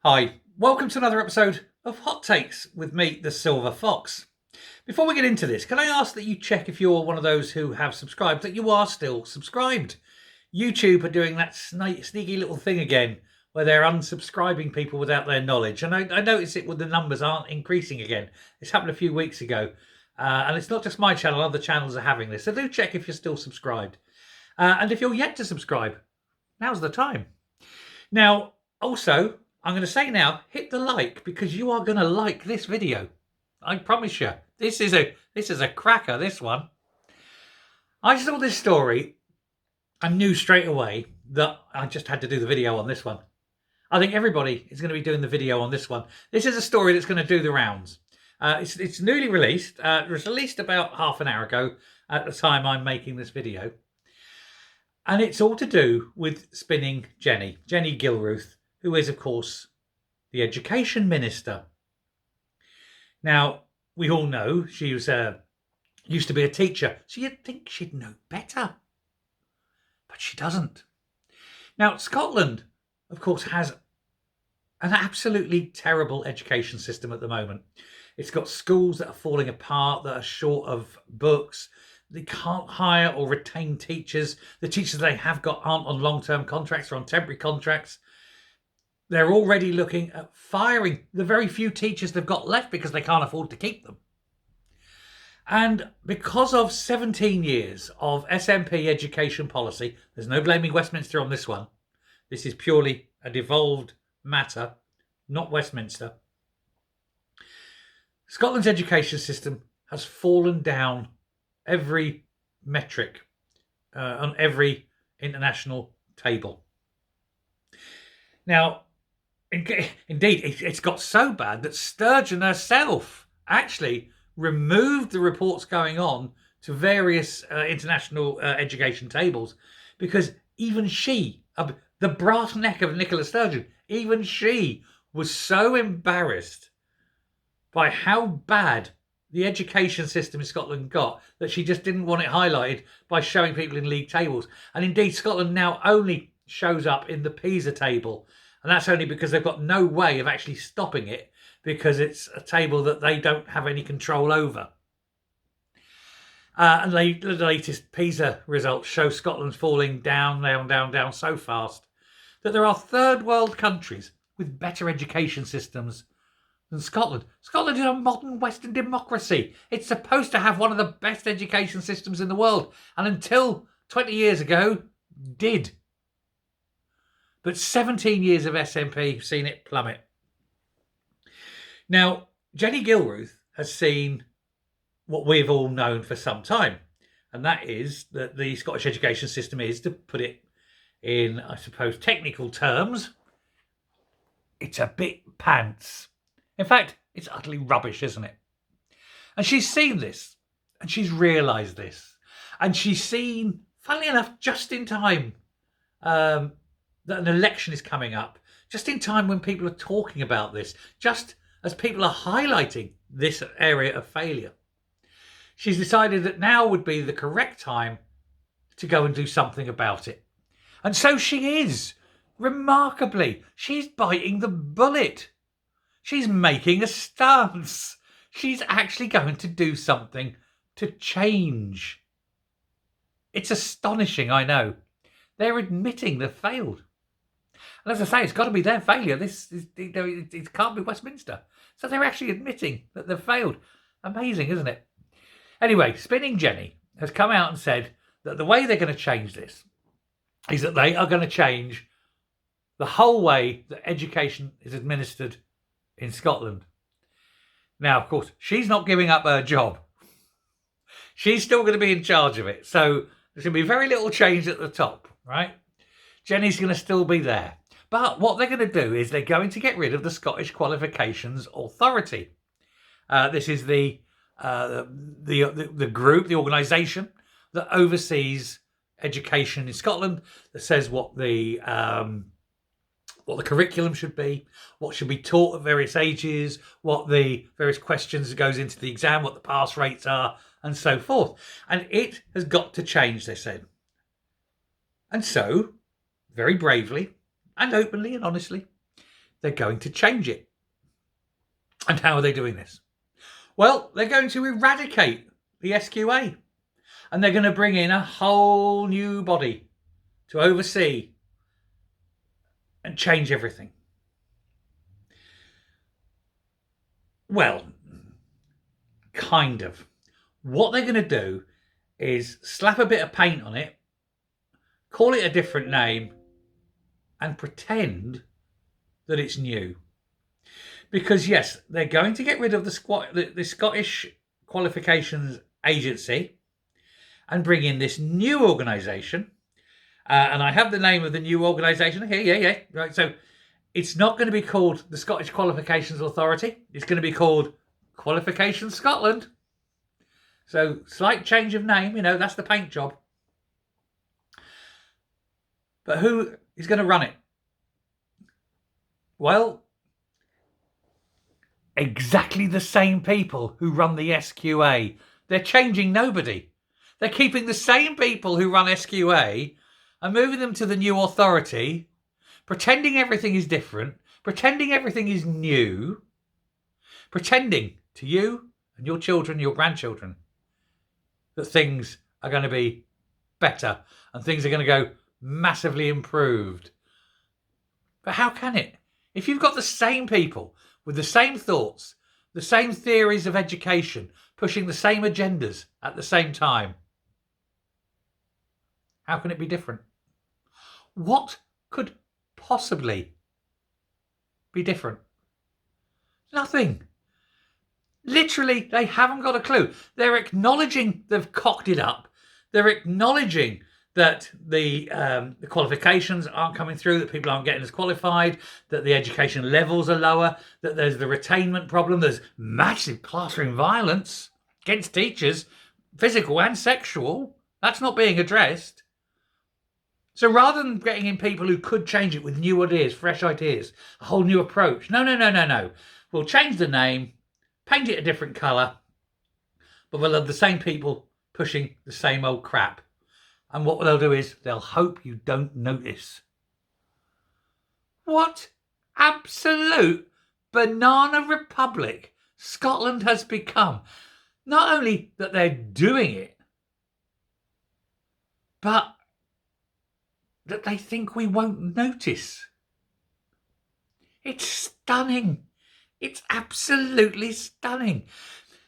Hi, welcome to another episode of Hot Takes with me, the Silver Fox. Before we get into this, can I ask that you check if you're one of those who have subscribed, that you are still subscribed? YouTube are doing that sneaky little thing again where they're unsubscribing people without their knowledge. And I notice it when the numbers aren't increasing again. This happened a few weeks ago. And it's not just my channel, other channels are having this. So do check if you're still subscribed. And if you're yet to subscribe, now's the time. Now, also, I'm going to say now, hit the like because you are going to like this video. I promise you. This is a cracker, this one. I saw this story and knew straight away that I just had to do the video on this one. I think everybody is going to be doing the video on this one. This is a story that's going to do the rounds. It's newly released. It was released about half an hour ago at the time I'm making this video. And it's all to do with spinning Jenny Gilruth, who is, of course, the education minister. Now, we all know she was used to be a teacher, so you'd think she'd know better. But she doesn't. Now, Scotland, of course, has an absolutely terrible education system at the moment. It's got schools that are falling apart, that are short of books. They can't hire or retain teachers. The teachers they have got aren't on long-term contracts or on temporary contracts. They're already looking at firing the very few teachers they've got left because they can't afford to keep them. And because of 17 years of SNP education policy, there's no blaming Westminster on this one. This is purely a devolved matter, not Westminster. Scotland's education system has fallen down every metric on every international table. Now, indeed, it's got so bad that Sturgeon herself actually removed the reports going on to various international education tables because even she, the brass neck of Nicola Sturgeon, even she was so embarrassed by how bad the education system in Scotland got that she just didn't want it highlighted by showing people in league tables. And indeed, Scotland now only shows up in the PISA table. And that's only because they've got no way of actually stopping it because it's a table that they don't have any control over. And the latest PISA results show Scotland's falling down so fast that there are third world countries with better education systems than Scotland. Scotland is a modern Western democracy. It's supposed to have one of the best education systems in the world. And until 20 years ago, did. But 17 years of SNP have seen it plummet. Now, Jenny Gilruth has seen what we've all known for some time. And that is that the Scottish education system is, to put it in, I suppose, technical terms, it's a bit pants. In fact, it's utterly rubbish, isn't it? And she's seen this, and she's realised this. And she's seen, funnily enough, just in time, that an election is coming up, just in time when people are talking about this, just as people are highlighting this area of failure. She's decided that now would be the correct time to go and do something about it. And so she is. Remarkably, she's biting the bullet. She's making a stance. She's actually going to do something to change. It's astonishing, I know. They're admitting they've failed. And as I say, it's got to be their failure. It can't be Westminster. So they're actually admitting that they've failed. Amazing, isn't it? Anyway, Spinning Jenny has come out and said that the way they're going to change this is that they are going to change the whole way that education is administered in Scotland. Now, of course, she's not giving up her job. She's still going to be in charge of it. So there's going to be very little change at the top, right? Jenny's going to still be there. But what they're going to do is they're going to get rid of the Scottish Qualifications Authority. This is the group, the organisation that oversees education in Scotland, that says what the curriculum should be, what should be taught at various ages, what the various questions that goes into the exam, what the pass rates are, and so forth. And it has got to change, they said. And so, very bravely and openly and honestly, they're going to change it. And how are they doing this? Well, they're going to eradicate the SQA. And they're going to bring in a whole new body to oversee and change everything. Well, kind of. What they're going to do is slap a bit of paint on it, call it a different name, and pretend that it's new. Because yes, they're going to get rid of the Scottish Qualifications Agency and bring in this new organisation. And I have the name of the new organisation here. Yeah. Right. So it's not going to be called the Scottish Qualifications Authority. It's going to be called Qualifications Scotland. So slight change of name, that's the paint job. But who is going to run it? Well, exactly the same people who run the SQA. They're changing nobody. They're keeping the same people who run SQA and moving them to the new authority, pretending everything is different, pretending everything is new, pretending to you and your children, your grandchildren, that things are going to be better and things are going to go massively improved. But how can it? If you've got the same people with the same thoughts, the same theories of education, pushing the same agendas at the same time, how can it be different? What could possibly be different? Nothing. Literally, they haven't got a clue. They're acknowledging they've cocked it up. They're acknowledging that the qualifications aren't coming through, that people aren't getting as qualified, that the education levels are lower, that there's the retainment problem, there's massive classroom violence against teachers, physical and sexual. That's not being addressed. So rather than getting in people who could change it with new ideas, fresh ideas, a whole new approach, no. We'll change the name, paint it a different colour, but we'll have the same people pushing the same old crap. And what they'll do is they'll hope you don't notice. What absolute banana republic Scotland has become. Not only that they're doing it, but that they think we won't notice. It's stunning. It's absolutely stunning.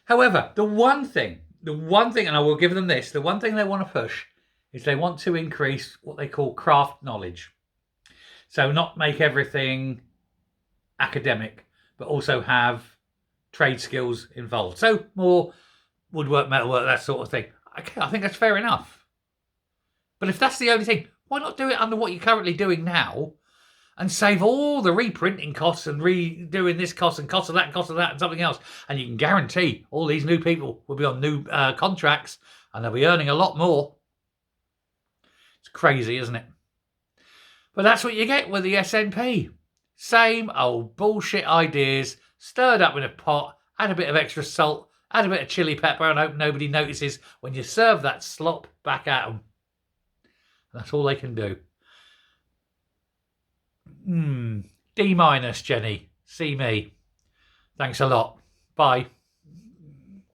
However, the one thing, and I will give them this, the one thing they want to push is they want to increase what they call craft knowledge. So not make everything academic, but also have trade skills involved. So more woodwork, metalwork, that sort of thing. Okay, I think that's fair enough. But if that's the only thing, why not do it under what you're currently doing now and save all the reprinting costs and redoing this cost and cost of that and something else? And you can guarantee all these new people will be on new contracts and they'll be earning a lot more. It's crazy, isn't it? But that's what you get with the SNP. Same old bullshit ideas stirred up in a pot, add a bit of extra salt, add a bit of chili pepper and hope nobody notices when you serve that slop back at them. That's all they can do. D-, Jenny. See me. Thanks a lot. Bye.